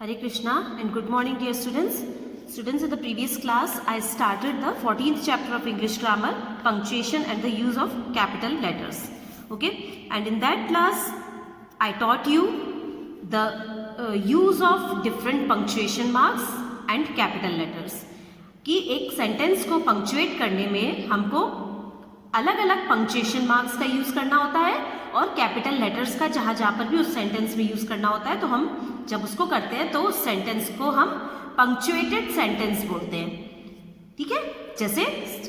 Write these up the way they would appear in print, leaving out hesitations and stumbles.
Hare Krishna and good morning dear students. Students, in the previous class I started the 14th chapter of English grammar, punctuation and the use of capital letters. Okay, and in that class I taught you the use of different punctuation marks and capital letters. कि एक sentence को punctuate करने में हमको अलग अलग punctuation marks का use करना होता है और कैपिटल लेटर्स का जहाँ पर भी उस सेंटेंस में यूज करना होता है, तो हम जब उसको करते हैं तो उस सेंटेंस को हम पंक्चुएटेड सेंटेंस बोलते हैं. ठीक है, जैसे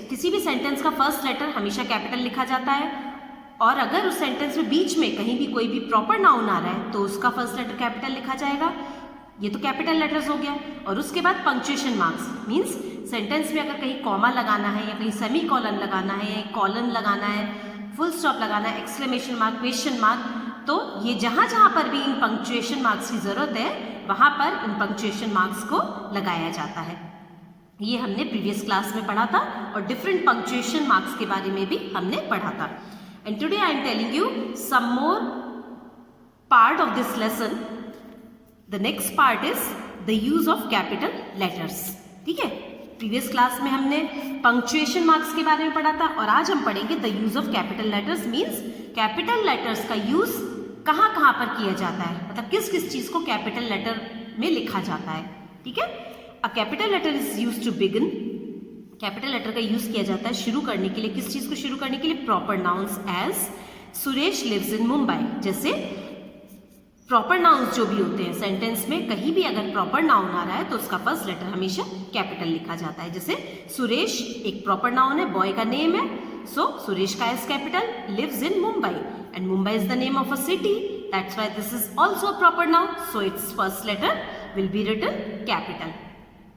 किसी भी सेंटेंस का फर्स्ट लेटर हमेशा कैपिटल लिखा जाता है और अगर उस सेंटेंस में बीच में कहीं भी कोई भी प्रॉपर नाउन आ रहा है तो उसका फर्स्ट लेटर कैपिटल लिखा जाएगा. ये तो कैपिटल लेटर्स हो गया. और उसके बाद पंक्चुएशन मार्क्स मीन्स सेंटेंस में अगर कहीं कॉमा लगाना है या कहीं सेमी कॉलन लगाना है या कॉलन लगाना है, फुल स्टॉप लगाना है, एक्सक्लेमेशन मार्क, क्वेश्चन मार्क, तो ये जहाँ जहाँ पर भी इन पंक्चुएशन मार्क्स की ज़रूरत है वहाँ पर इन पंक्चुएशन मार्क्स को लगाया जाता है. ये हमने प्रीवियस क्लास में पढ़ा था और डिफरेंट पंक्चुएशन मार्क्स के बारे में भी हमने पढ़ा था. And today I am telling you some more part of this lesson. The next part is the use of capital letters. ठीक है, प्रीवियस क्लास में हमने पंक्चुएशन मार्क्स के बारे में पढ़ा था और आज हम पढ़ेंगे the use of capital letters. Means capital letters का यूज कहाँ कहाँ पर किया जाता है, मतलब किस किस चीज को कैपिटल लेटर में लिखा जाता है. ठीक है, a capital letter is use to begin. Capital letter का यूज किया जाता है शुरू करने के लिए. किस चीज को शुरू करने के लिए? Proper nouns. As Suresh lives in Mumbai. जैसे प्रॉपर नाउन्स जो भी होते हैं सेंटेंस में, कहीं भी अगर प्रॉपर नाउन आ रहा है तो उसका फर्स्ट लेटर हमेशा कैपिटल लिखा जाता है. जैसे सुरेश एक प्रॉपर नाउन है, बॉय का नेम है, सो सुरेश का is capital. Lives in Mumbai and Mumbai is the name of a city, that's why this is also a proper noun, so its first letter will be written capital.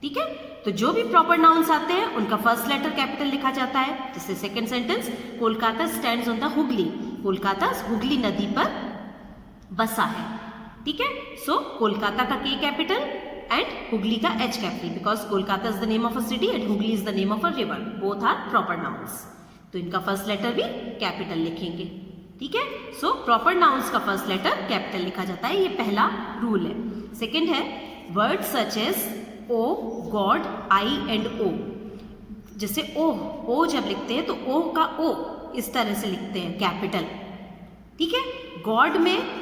ठीक है, तो जो भी proper nouns आते हैं उनका फर्स्ट लेटर कैपिटल लिखा जाता है. जैसे second sentence, Kolkata stands on the Hooghly. Kolkata Hooghly नदी पर बसा है. ठीक है, सो कोलकाता का के कैपिटल एंड हुगली का H capital, because Kolkata is the name of a city and Hooghly is the name of a river. Both are proper nouns, तो इनका फर्स्ट लेटर भी कैपिटल लिखेंगे. ठीक है, सो प्रॉपर नाउन्स का फर्स्ट लेटर कैपिटल लिखा जाता है. ये पहला रूल है. सेकेंड है word such as O, God, I and O. जैसे ओ जब लिखते हैं तो ओ का ओ इस तरह से लिखते हैं कैपिटल. ठीक है, गॉड में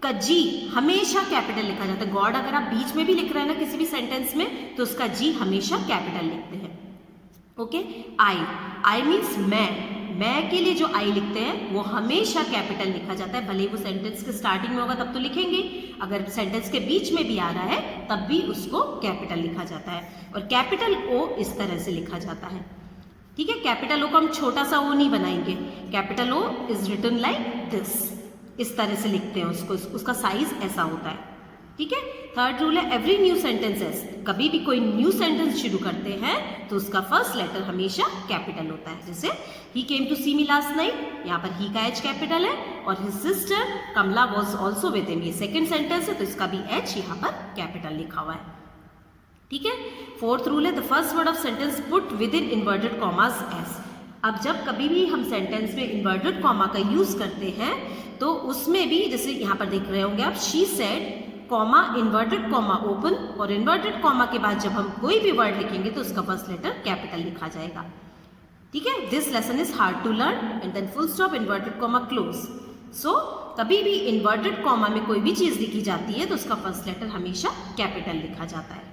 का जी हमेशा कैपिटल लिखा जाता है. गॉड अगर आप बीच में भी लिख रहे हैं ना किसी भी सेंटेंस में तो उसका जी हमेशा कैपिटल लिखते हैं. ओके, आई मीन्स मैं के लिए जो आई लिखते हैं वो हमेशा कैपिटल लिखा जाता है. भले वो सेंटेंस के स्टार्टिंग में होगा तब तो लिखेंगे, अगर सेंटेंस के बीच में भी आ रहा है तब भी उसको कैपिटल लिखा जाता है. और कैपिटल ओ इस तरह से लिखा जाता है. ठीक है, कैपिटल ओ को हम छोटा सा ओ नहीं बनाएंगे. Capital O is written like this, इस तरह से लिखते हैं उसको, उसका साइज ऐसा होता है. ठीक है, थर्ड रूल है एवरी न्यू सेंटेंसेस. कभी भी कोई न्यू सेंटेंस शुरू करते हैं तो उसका फर्स्ट लेटर हमेशा कैपिटल होता है. जैसे ही came to see me last night, यहाँ पर ही का एच कैपिटल है और his sister Kamla was also with him. ये सेकेंड सेंटेंस है तो इसका भी एच यहाँ पर कैपिटल लिखा हुआ है. ठीक है, फोर्थ रूल है the first word of sentence put with in inverted commas S. अब जब कभी भी हम सेंटेंस में इन्वर्टेड कॉमा का यूज करते हैं तो उसमें भी, जैसे यहाँ पर देख रहे होंगे आप, she said comma inverted comma open, और इन्वर्टेड कॉमा के बाद जब हम कोई भी वर्ड लिखेंगे तो उसका फर्स्ट लेटर कैपिटल लिखा जाएगा. ठीक है, this lesson is hard to learn and then full stop inverted comma close. So कभी भी इन्वर्टेड कॉमा में कोई भी चीज लिखी जाती है तो उसका फर्स्ट लेटर हमेशा कैपिटल लिखा जाता है.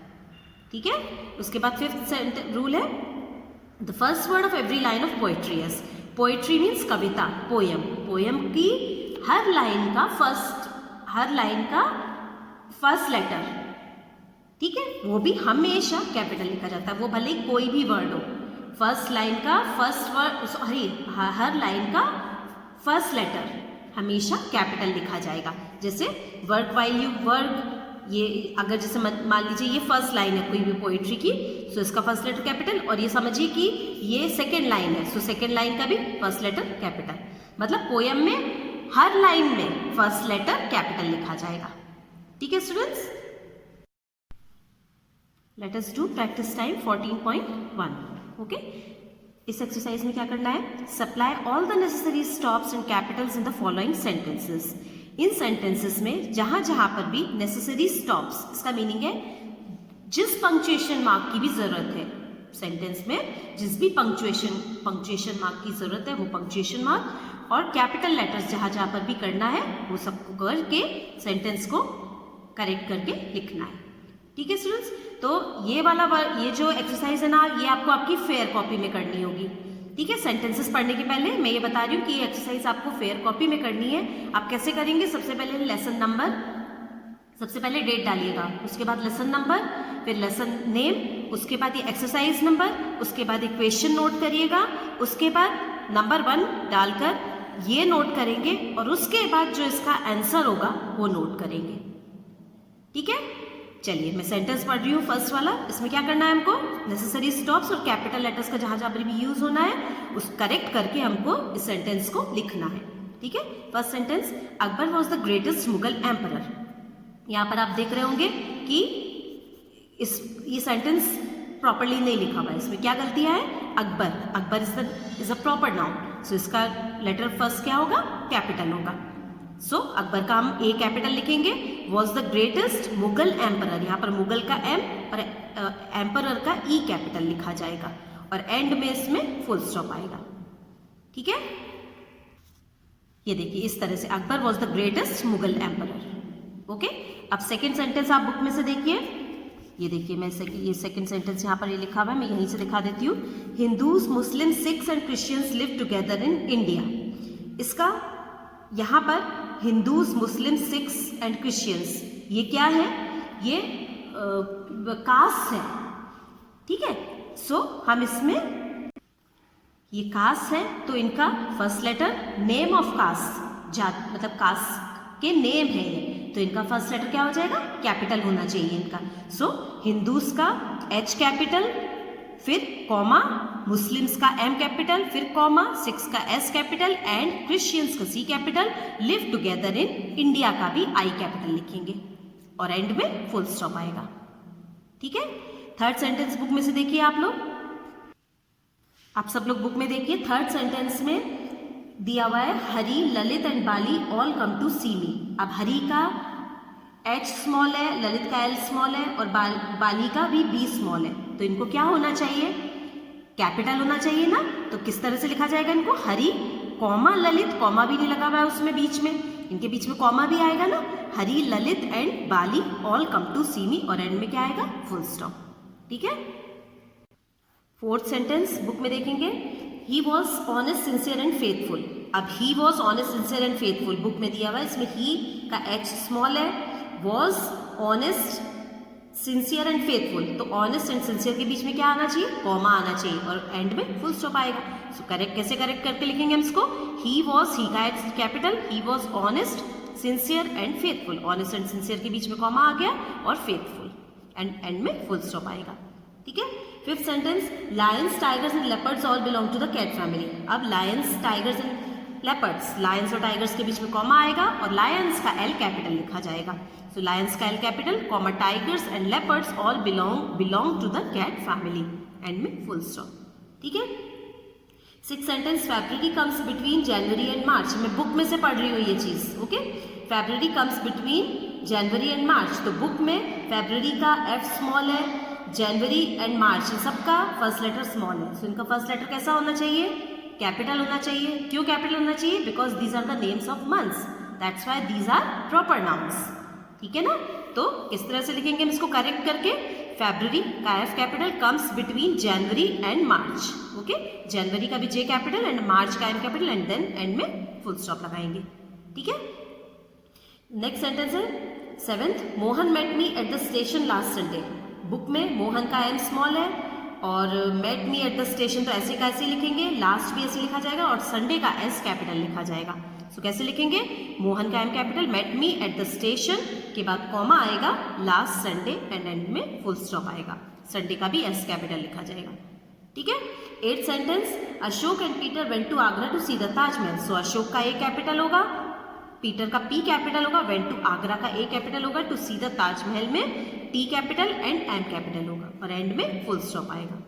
ठीक है, उसके बाद फिफ्थ रूल है the first word of every line of poetry is. Poetry means Kavita, poem. Poem की हर लाइन का फर्स्ट लेटर, ठीक है, वो भी हमेशा कैपिटल लिखा जाता है. वो भले कोई भी वर्ड हो, फर्स्ट लाइन का फर्स्ट वर्ड, सॉरी, हर लाइन का फर्स्ट लेटर हमेशा कैपिटल लिखा जाएगा. जैसे वर्क वाइल यू वर्क, ये अगर जैसे मान लीजिए ये फर्स्ट लाइन है कोई भी पोइट्री की, सो इसका फर्स्ट लेटर कैपिटल. और ये समझिए कि ये सेकेंड लाइन है, सो सेकेंड लाइन का भी फर्स्ट लेटर कैपिटल. मतलब पोयम में हर लाइन में फर्स्ट लेटर कैपिटल लिखा जाएगा. ठीक है students, let us do practice time 14.1. Okay, इस एक्सरसाइज में क्या करना है? Supply all the necessary stops and Capitals in the following sentences. In sentences में जहां जहां पर भी नेसेसरी स्टॉप्स, इसका मीनिंग है जिस पंक्चुएशन मार्क की भी जरूरत है, सेंटेंस में जिस भी पंक्चुएशन मार्क की जरूरत है वो पंक्चुएशन मार्क, और कैपिटल लेटर्स जहां जहां पर भी करना है वो सबको करके सेंटेंस को करेक्ट करके लिखना है। ठीक है स्टूडेंट्स, तो ये जो एक्सरसाइज है ना, ये आपको आपकी फेयर कॉपी में करनी होगी। ठीक है, सेंटेंसेस पढ़ने के पहले मैं ये बता रही हूँ कि ये एक्सरसाइज आपको फेयर कॉपी में करनी है। आप कैसे करेंगे, सबसे पहले लेसन नंबर, सबसे पहले डेट डालिएगा, उसके बाद लेसन नंबर, फिर लेसन नेम, उसके बाद ये एक्सरसाइज नंबर, उसके बाद एक क्वेश्चन नोट करिएगा, उसके बाद नंबर 1 डालकर ये नोट करेंगे और उसके बाद जो इसका आंसर होगा वो नोट करेंगे। ठीक है, चलिए मैं सेंटेंस पढ़ रही हूँ। फर्स्ट वाला, इसमें क्या करना है हमको, नेसेसरी स्टॉप्स और कैपिटल लेटर्स का जहां जहां पर भी यूज होना है उस करेक्ट करके हमको इस सेंटेंस को लिखना है। ठीक है, first sentence, Akbar was the greatest Mughal emperor. यहाँ पर आप देख रहे होंगे कि ये सेंटेंस प्रॉपरली नहीं लिखा हुआ है, इसमें क्या गलतियां है, Akbar is a proper noun, so इसका लेटर फर्स्ट क्या होगा, कैपिटल होगा। सो अकबर का हम ए कैपिटल लिखेंगे, was the greatest Mughal emperor, यहाँ पर मुगल का एम और एम्परर का ई कैपिटल लिखा जाएगा और एंड में इसमें फुल स्टॉप आएगा। ठीक है, ये देखिए इस तरह से Akbar was the greatest Mughal emperor. Okay, अब सेकेंड सेंटेंस आप बुक में से देखिए, ये देखिए मैं ये सेकेंड सेंटेंस यहाँ पर ये लिखा हुआ है, मैं यहीं से दिखा देती हूँ। Hindus, Muslim, Sikhs and Christians live together in India. इसका यहाँ पर Hindus, Muslim, Sikhs and Christians, ये क्या है, ये कास्ट है। ठीक है, सो हम इसमें ये कास्ट है तो इनका first letter name of caste, जात मतलब कास्ट के नेम है ये, तो इनका फर्स्ट लेटर क्या हो जाएगा, कैपिटल होना चाहिए इनका। सो हिंदूज का एच कैपिटल, फिर कॉमा, मुस्लिम्स का एम कैपिटल, फिर कॉमा, सिक्स का एस कैपिटल एंड क्रिश्चियंस का C capital, live together in India का भी आई कैपिटल लिखेंगे और एंड में फुल स्टॉप आएगा। ठीक है, थर्ड सेंटेंस बुक में से देखिए आप लोग, आप सब लोग बुक में देखिए। थर्ड सेंटेंस में दिया हुआ है Hari, Lalit and Bali all come to see me. अब हरी का एच स्मॉल है, ललित का एल स्मॉल है और बाली का भी बी स्मॉल है, तो इनको क्या होना चाहिए, कैपिटल होना चाहिए ना। तो किस तरह से लिखा जाएगा इनको, हरी कॉमा ललित, कॉमा भी नहीं लगा हुआ है उसमें बीच में, इनके बीच में कॉमा भी आएगा ना, Hari, Lalit and Bali all come to see me और एंड में क्या आएगा, फुल स्टॉप। ठीक है, फोर्थ सेंटेंस बुक में देखेंगे, he was honest, sincere and faithful. अब he was honest, sincere and faithful book में दिया हुआ है, इसमें ही का एच स्मॉल है, was honest, sincere and faithful, तो ऑनेस्ट एंड सिंसियर के बीच में क्या आना चाहिए, कॉमा आना चाहिए और एंड में फुल स्टॉप आएगा। सो करेक्ट कैसे करेक्ट करके लिखेंगे हम इसको, ही वॉज, ही का H capital, he was honest, sincere and faithful, honest and sincere के बीच में कॉमा आ गया और फेथफुल एंड में फुल स्टॉप आएगा। ठीक है, fifth sentence, lions, tigers and leopards all belong to the cat family. अब lions, tigers and leopards, lions और टाइगर्स के बीच में कॉमा आएगा और लायंस का एल कैपिटल लिखा जाएगा। सो लायंस का L capital, comma, tigers and leopards all belong to the cat family, end में फुल स्टॉप। ठीक है, six sentence, February comes between January and March. मैं बुक में से पढ़ रही हूँ ये चीज। Okay, February comes between January and March, तो बुक में फेब्रुअरी का एफ स्मॉल है, जनवरी एंड मार्च सबका फर्स्ट लेटर स्मॉल है, सो इनका फर्स्ट लेटर कैसा होना चाहिए, कैपिटल होना चाहिए। क्यों कैपिटल होना चाहिए, because these are the names of months, that's why these are proper nouns. ठीक है ना, तो किस तरह से लिखेंगे हम इसको करेक्ट करके, फेब्रुअरी का F capital comes between January and March. Okay, January का भी जे कैपिटल एंड मार्च का M capital and then end में फुल स्टॉप लगाएंगे। ठीक है, नेक्स्ट सेंटेंस है seventh, Mohan met me at the station last Sunday. Book में मोहन का एम स्मॉल है और met me at the station तो ऐसे का ऐसे लिखेंगे, लास्ट भी ऐसे लिखा जाएगा और संडे का एस कैपिटल लिखा जाएगा। सो कैसे लिखेंगे, मोहन का M capital, met me at the station के बाद कॉमा आएगा, लास्ट संडे एंड एंड में फुल स्टॉप आएगा, संडे का भी एस कैपिटल लिखा जाएगा। ठीक है, eight sentence, Ashok and Peter went to Agra to see the Taj Mahal. सो अशोक का ए कैपिटल होगा, पीटर का पी कैपिटल होगा, वेंट टू आगरा का ए कैपिटल होगा, टू सी द ताजमहल में T capital and M capital होगा और एंड में फुल स्टॉप आएगा।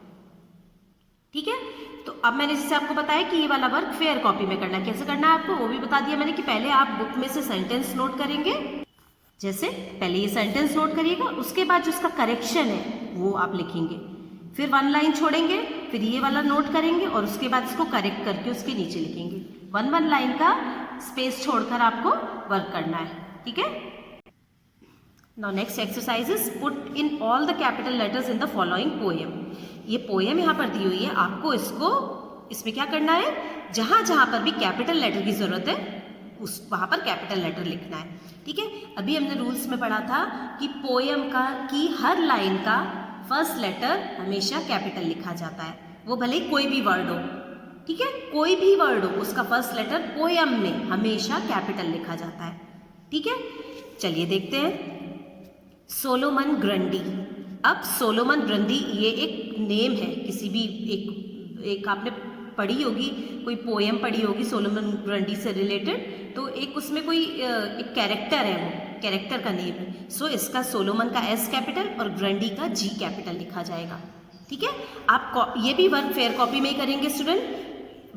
ठीक है, तो अब मैंने जैसे आपको बताया कि ये वाला वर्क फेयर कॉपी में करना है। कैसे करना है आपको वो भी बता दिया मैंने कि पहले आप बुक में से सेंटेंस नोट करेंगे, जैसे पहले ये सेंटेंस नोट करिएगा, उसके बाद जो उसका करेक्शन है वो आप लिखेंगे, फिर 1 लाइन छोड़ेंगे, फिर ये वाला नोट करेंगे और उसके बाद इसको करेक्ट करके उसके नीचे लिखेंगे। 1 लाइन का स्पेस छोड़कर आपको वर्क करना है, ठीक है। Now next exercise is put in all the capital letters in the following poem. ये पोएम यहाँ पर दी हुई है, आपको इसमें क्या करना है, जहां जहां पर भी कैपिटल लेटर की जरूरत है वहां पर कैपिटल लेटर लिखना है, ठीक है। अभी हमने रूल्स में पढ़ा था कि पोएम की हर लाइन का फर्स्ट लेटर हमेशा कैपिटल लिखा जाता है, वो भले कोई भी वर्ड हो, ठीक है, कोई भी वर्ड हो उसका फर्स्ट लेटर पोएम में हमेशा कैपिटल लिखा जाता है, ठीक है। चलिए देखते हैं सोलोमन ग्रंडी। अब सोलोमन ग्रंडी ये एक नेम है, किसी भी एक आपने पढ़ी होगी, कोई पोएम पढ़ी होगी सोलोमन ग्रंडी से रिलेटेड, तो एक उसमें कोई एक कैरेक्टर है, वो कैरेक्टर का नेम है। सो इसका सोलोमन का एस कैपिटल और ग्रंडी का जी कैपिटल लिखा जाएगा, ठीक है। आप ये भी वर्क फेयर कॉपी में ही करेंगे स्टूडेंट,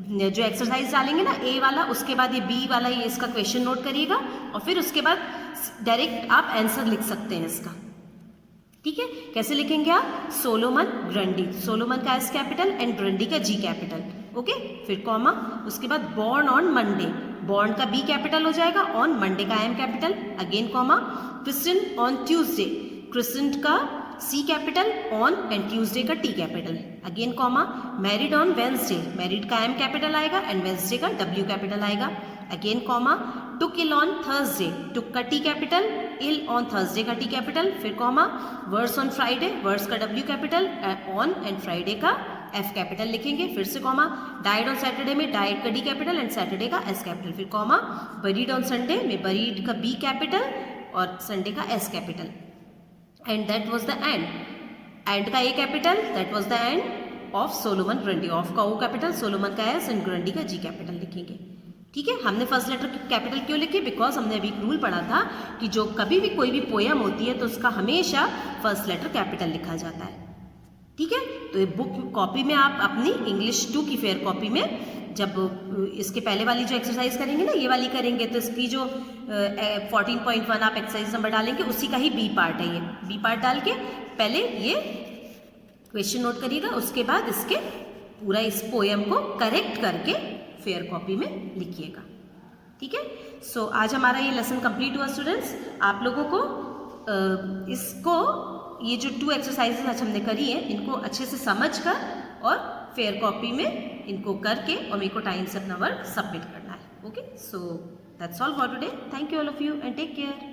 जो एक्सरसाइज डालेंगे ना ए वाला, उसके बाद ये बी वाला ये इसका क्वेश्चन नोट करिएगा और फिर उसके बाद डायरेक्ट आप आंसर लिख सकते हैं इसका, ठीक है। कैसे लिखेंगे आप, सोलोमन ग्रंडी, सोलोमन का एस कैपिटल एंड ग्रंडी का जी कैपिटल, ओके, फिर कॉमा, उसके बाद बॉर्न ऑन मंडे, बॉर्न का बी कैपिटल हो जाएगा, ऑन मंडे का M capital, again comma, christened on Tuesday, christened का C capital, on and Tuesday का T capital, again comma, married on Wednesday, married का एम कैपिटल आएगा and Wednesday का W capital आएगा, again comma, took ill on Thursday, took का T capital, ill on Thursday का T capital, फिर comma, worse on Friday, worse का W capital, on and Friday का F capital लिखेंगे, फिर से कॉमा, डाइड ऑन सैटरडे में डाइड का डी कैपिटल एंड सैटरडे का एस कैपिटल, फिर कॉमा, बरीड ऑन संडे में बरीड का बी कैपिटल और संडे का S capital, and that was the end का A capital, that was the end of Solomon Grundy, of का O capital, Solomon का S and Grundy का G capital लिखेंगे, ठीक है। हमने फर्स्ट लेटर कैपिटल क्यों लिखे, बिकॉज हमने अभी एक रूल पढ़ा था कि जो कभी भी कोई भी पोएम होती है तो उसका हमेशा फर्स्ट लेटर कैपिटल लिखा जाता है, ठीक है। तो ये बुक कॉपी में आप अपनी इंग्लिश 2 की फेयर कॉपी में जब इसके पहले वाली जो एक्सरसाइज करेंगे ना, ये वाली करेंगे, तो इसकी जो 14.1 आप एक्सरसाइज नंबर डालेंगे उसी का ही बी पार्ट है, ये बी पार्ट डाल के पहले ये क्वेश्चन नोट करिएगा, उसके बाद इसके पूरा इस पोएम को करेक्ट करके फेयर कॉपी में लिखिएगा, ठीक है। सो आज हमारा ये लेसन कंप्लीट हुआ स्टूडेंट्स। आप लोगों को इसको ये जो 2 एक्सरसाइजेस आज हमने करी हैं इनको अच्छे से समझकर और फेयर कॉपी में इनको करके और मेरे को टाइम से अपना वर्क सबमिट करना है, okay. So that's all for today, thank you all of you and take care.